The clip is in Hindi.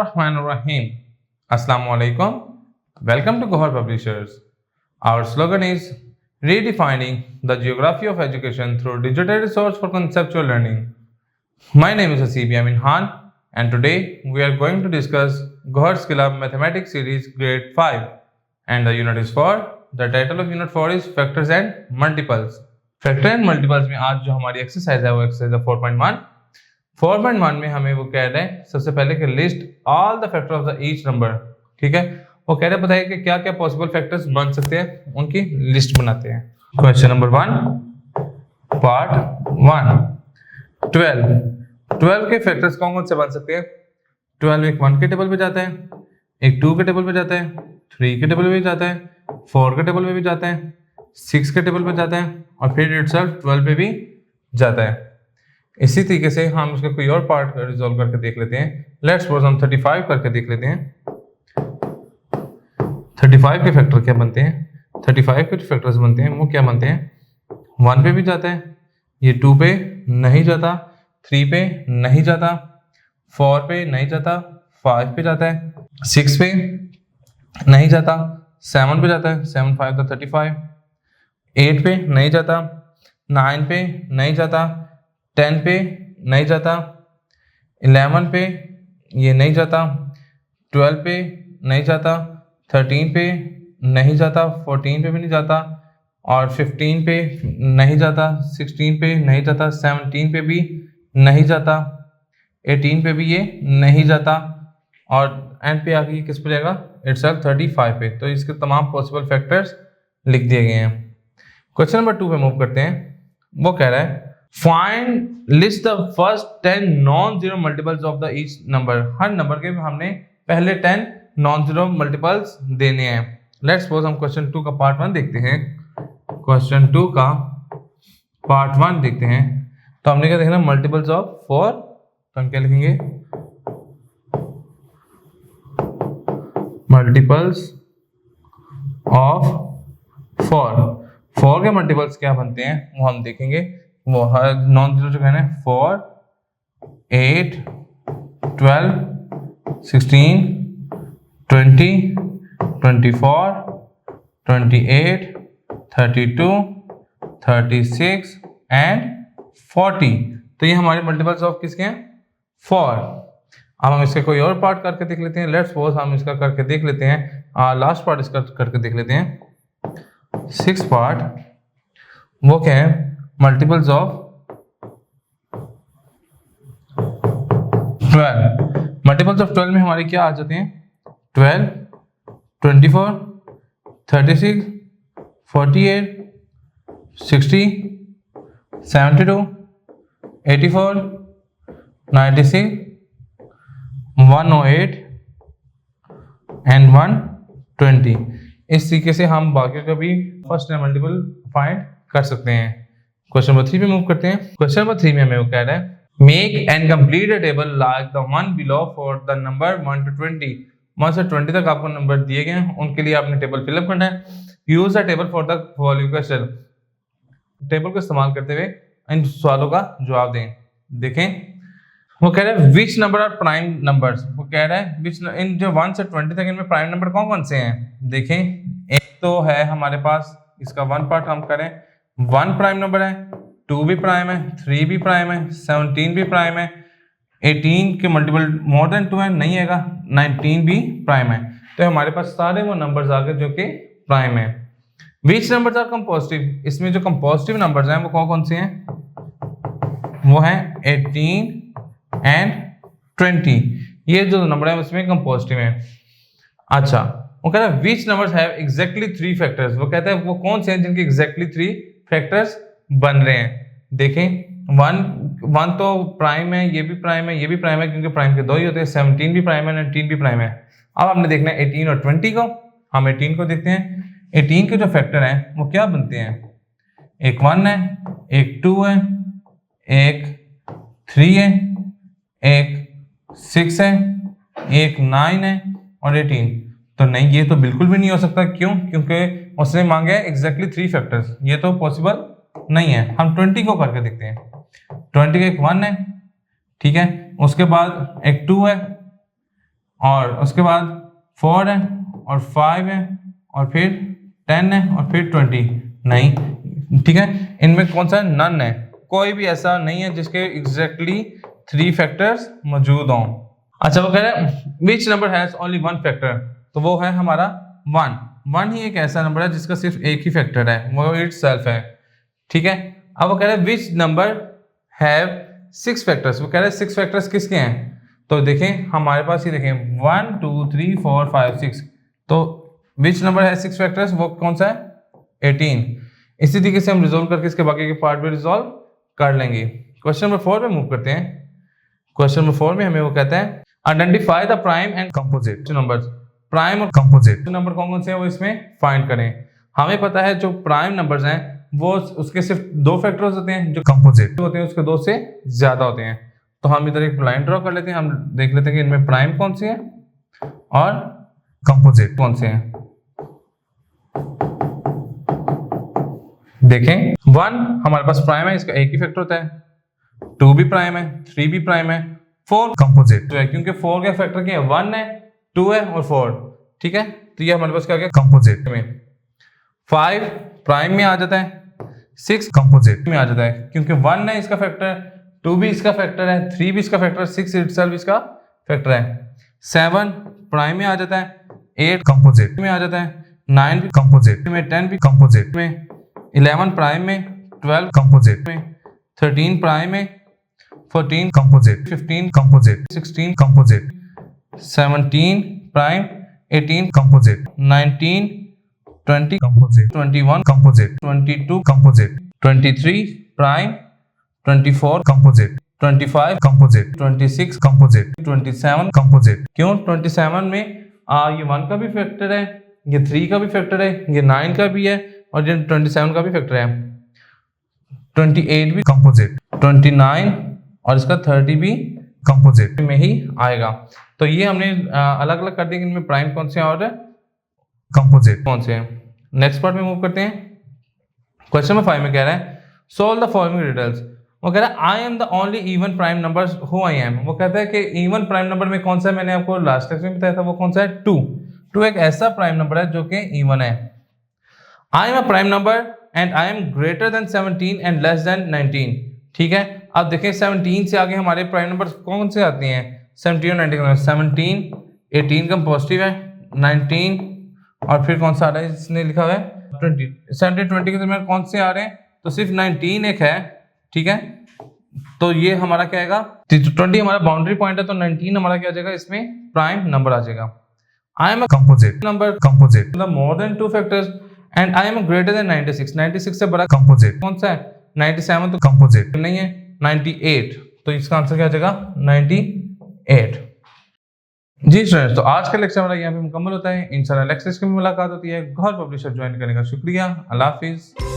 Bismillahirrahmanirrahim. Assalamu alaikum. Welcome to Gohar Publishers. Our slogan is redefining the geography of education through digital resource for conceptual learning. My name is Hasib Yamin Khan and today we are going to discuss Gohar Skill Up Mathematics Series Grade 5 and the unit is for, the title of unit 4 is Factors and Multiples. Factor and Multiples में आज जो हमारी एक्सरसाइज है वो एक्सरसाइज 4.1 4.1 में हमें वो कह रहे हैं सबसे पहले कि list all the factor of the each number. ठीक है, वो कह रहे हैं बताइए कि क्या क्या पॉसिबल फैक्टर्स बन सकते हैं, उनकी लिस्ट बनाते हैं। क्वेश्चन नंबर 1 पार्ट 1 12 के फैक्टर्स कौन कौन से बन सकते हैं। 12 एक 1 के टेबल पे जाता है, एक 2 के टेबल पे जाता है, 3 के टेबल पे भी जाता है, 4 के टेबल पे भी जाता है, 6 के टेबल पे जाता है और फिर इटसेल्फ 12 पे भी जाता है। इसी तरीके से हम उसके कोई और पार्ट रिजॉल्व करके देख लेते हैं। लेट्स सपोज हम 35 करके देख लेते हैं। 35 के फैक्टर क्या बनते हैं, 35 के फैक्टर्स बनते हैं वो क्या बनते हैं, 1 पे भी जाता है, ये 2 पे नहीं जाता, 3 पे नहीं जाता, 4 पे नहीं जाता, 5 पे जाता है, 6 पे नहीं जाता, 7 पे जाता है, 7 5 का 35, 8 पे नहीं जाता, 9 पे नहीं जाता, 10 पे नहीं जाता, 11 पे ये नहीं जाता, 12 पे नहीं जाता, 13 पे नहीं जाता, 14 पे भी नहीं जाता और 15 पे नहीं जाता, 16 पे नहीं जाता, 17 पे भी नहीं जाता, 18 पे भी ये नहीं जाता और एंड पे आके किस पे जाएगा, इटसेल्फ 35 पे। तो इसके तमाम पॉसिबल फैक्टर्स लिख दिए गए हैं। क्वेश्चन नंबर 2 पे मूव करते हैं। वो कह रहा है find list the first 10 non zero multiples of the each number. Her number के हमने पहले 10 नॉन जीरो मल्टीपल्स देने हैं। लेट्स सपोज हम क्वेश्चन 2 का पार्ट 1 देखते हैं। क्वेश्चन 2 का पार्ट 1 देखते हैं तो हमने क्या देखना, मल्टीपल्स ऑफ 4। तो हम क्या लिखेंगे, मल्टीपल्स ऑफ 4 के मल्टीपल्स क्या बनते हैं वो हम देखेंगे। वो हर नॉन जीरो जो कहना है 4 8 12 16 20 24 28 32 36 एंड 40। तो ये हमारे मल्टीपल्स ऑफ किसके हैं, 4। अब हम इसके कोई और पार्ट करके देख लेते हैं। लेट्स सपोज हम इसका करके देख लेते हैं, लास्ट पार्ट इसका करके देख लेते हैं। 6 पार्ट वो क्या है, मल्टीपल्स ऑफ 12। मल्टीपल्स ऑफ 12 में हमारे क्या आ जाते हैं, 12 24 36 48 60 72 84 96 108 एंड 120। इस तरीके से हम बाकी का भी फर्स्ट मल्टीपल फाइंड कर सकते हैं। क्वेश्चन नंबर 3 पे मूव करते हैं। क्वेश्चन नंबर 3 में हमें वो कह रहा है make and complete a table like the one below for the number 1 to 20। 1 से 20 तक आपको नंबर दिए गए हैं, उनके लिए आपने टेबल फिलअप करना है। Use a table for the following question. Table को इस्तेमाल करते हुए इन सवालों का जवाब दें। देखें वो कह रहा है which number are prime numbers. वो कह रहा है विच इन जो 1 से 20 तक इनमें प्राइम नंबर कौन कौन से हैं। देखें एक तो है हमारे पास, इसका 1 पार्ट हम करें, 1 प्राइम नंबर है, 2 भी प्राइम है, 3 भी प्राइम है, 17 भी प्राइम है, 18 के मल्टीपल मोर देन 2 है नहीं है, 19 भी प्राइम है। तो हमारे पास सारे वो नंबर्स आ गए जो कि प्राइम है। विच नंबर्स आर कंपोजिटिव। इसमें जो कंपोजिटिव नंबर्स हैं वो कौन कौन से हैं, वो हैं 18 एंड 20। ये जो नंबर है उसमें कंपोजिटिव है। अच्छा वो कहता है विच नंबर्स हैव एग्जैक्टली 3 फैक्टर्स। वो कहता है वो कौन से हैं जिनके एग्जैक्टली 3 फैक्टर्स बन रहे हैं। देखें 1 तो प्राइम है, ये भी प्राइम है, ये भी प्राइम है क्योंकि प्राइम के 2 ही होते हैं। 17 भी प्राइम है, 19 भी प्राइम है। अब हमने देखना है 18 और 20 को। हम 18 को देखते हैं। 18 के जो फैक्टर हैं वो क्या बनते हैं, एक 1 है, एक 2 है, एक 3 है, एक 6 है, एक 9 है और 18। तो नहीं, ये तो बिल्कुल भी नहीं हो सकता। क्यों? क्योंकि उसने मांगे एग्जैक्टली 3 फैक्टर्स, ये तो पॉसिबल नहीं है। हम 20 को करके देखते हैं। 20 का एक 1 है, ठीक है, उसके बाद एक 2 है, और उसके बाद 4 है और 5 है और फिर 10 है और फिर 20 नहीं, ठीक है। इनमें कौन सा नन है, कोई भी ऐसा नहीं है जिसके एग्जैक्टली 3 फैक्टर्स मौजूद हों। अच्छा, वो कह रहे हैं which number has only 1 factor, तो वो है हमारा 1 ही एक ऐसा नंबर है जिसका सिर्फ एक ही फैक्टर है, वो इटसेल्फ है, ठीक है। अब वो कह रहे हैं विच नंबर हैव 6 फैक्टर्स, वो कह रहे हैं 6 फैक्टर्स किसके हैं, तो देखें हमारे पास ही देखें 1 2 3 4 5 6, तो विच नंबर है 6 फैक्टर्स, वो कौन सा है 18। इसी तरीके से हम रिजोल्व करके इसके बाकी के पार्ट भी रिजोल्व कर लेंगे। क्वेश्चन नंबर 4 में मूव करते हैं। क्वेश्चन नंबर 4 में हमें वो कहता है identify the prime and composite numbers, prime और कंपोजिट नंबर कौन कौन से हैं वो इसमें फाइंड करें। हमें पता है जो प्राइम नंबर्स हैं वो उसके सिर्फ 2 फैक्टर्स होते हैं, जो कंपोजिट होते हैं उसके 2 से ज्यादा होते हैं। तो हम इधर एक लाइन ड्रॉ कर लेते हैं, हम देख लेते हैं कि इनमें प्राइम कौन सी है और कंपोजिट कौन से हैं। देखें 1 हमारे पास प्राइम है, इसका एक ही फैक्टर होता है, 2 भी प्राइम है, 3 भी प्राइम है, 4 कंपोजिट है क्योंकि 4 के फैक्टर क्या है 1 है, 2 है और 4, ठीक है। तो ये हमारे पास क्या गया कंपोजिट में। 5 प्राइम में आ जाता है, 6 कंपोजिट में आ जाता है क्योंकि 1 है इसका फैक्टर, 2 भी इसका फैक्टर है, 3 भी इसका फैक्टर, 6 इटसेल्फ इसका फैक्टर है। 7 प्राइम में आ जाता है, 8 कंपोजिट में आ जाता है, 9 भी कंपोजिट में, 10 भी कंपोजिट में, 11 प्राइम में, 12 कंपोजिट में, 13 प्राइम में, 14 composite, 15 composite, 16 composite, 17 prime, 18 composite, 19 20 composite, 21 composite, 22 composite, 23 prime, 24 composite, 25 composite, 26 composite, 27 composite. क्यों 27 में ये 1 का भी फैक्टर है, ये 3 का भी फैक्टर है, ये 9 का भी है और ये 27 का भी फैक्टर है। 28 भी कंपोजिट, 29 और इसका 30 भी कंपोजिट में ही आएगा। तो ये हमने अलग अलग कर दिया कि इनमें प्राइम कौन से हैं और कंपोजिट कौन से हैं। नेक्स्ट पार्ट में मूव करते हैं। क्वेश्चन नंबर 5 में कह रहा है सोल्व द फॉलोइंग रिडल्स। वो कह रहा है I am the only even prime number who I am. वो कहता है कि इवन प्राइम नंबर में कौन सा है, मैंने आपको लास्ट लेक्चर में बताया था, वो कौन सा है 2। 2 एक ऐसा प्राइम नंबर है जो कि इवन है। आई am a prime number and I am greater then 17 and less than 19, ठीक है। अब देखें 17 से आगे हमारे प्राइम नंबर कौन से आते हैं, 17 और 19। 17 18 का पॉजिटिव है, 19 और फिर कौन सा आ रहा है, इसने लिखा हुआ है 20। 17 20 के दरमियान कौन से आ रहे हैं, तो सिर्फ 19 एक है, ठीक है। तो ये हमारा क्या आएगा, 20 हमारा बाउंड्री पॉइंट है, तो 19 हमारा क्या आ जाएगा, इसमें प्राइम नंबर आ जाएगा। I am a composite number, composite मतलब more than 2 factors and I am greater than 96। 96 से बड़ा कंपोजिट कौन सा है, 97 तो कंपोजिट नहीं है, 98, तो इसका आंसर क्या आ जाएगा 98। जी स्टूडेंट्स, तो आज का लेक्चर हमारा यहाँ पे मुकम्मल होता है। इंशाल्लाह नेक्स्ट लेक्चर में मुलाकात होती है। गौहर पब्लिशर ज्वाइन करने का शुक्रिया। अल्लाह हाफिज।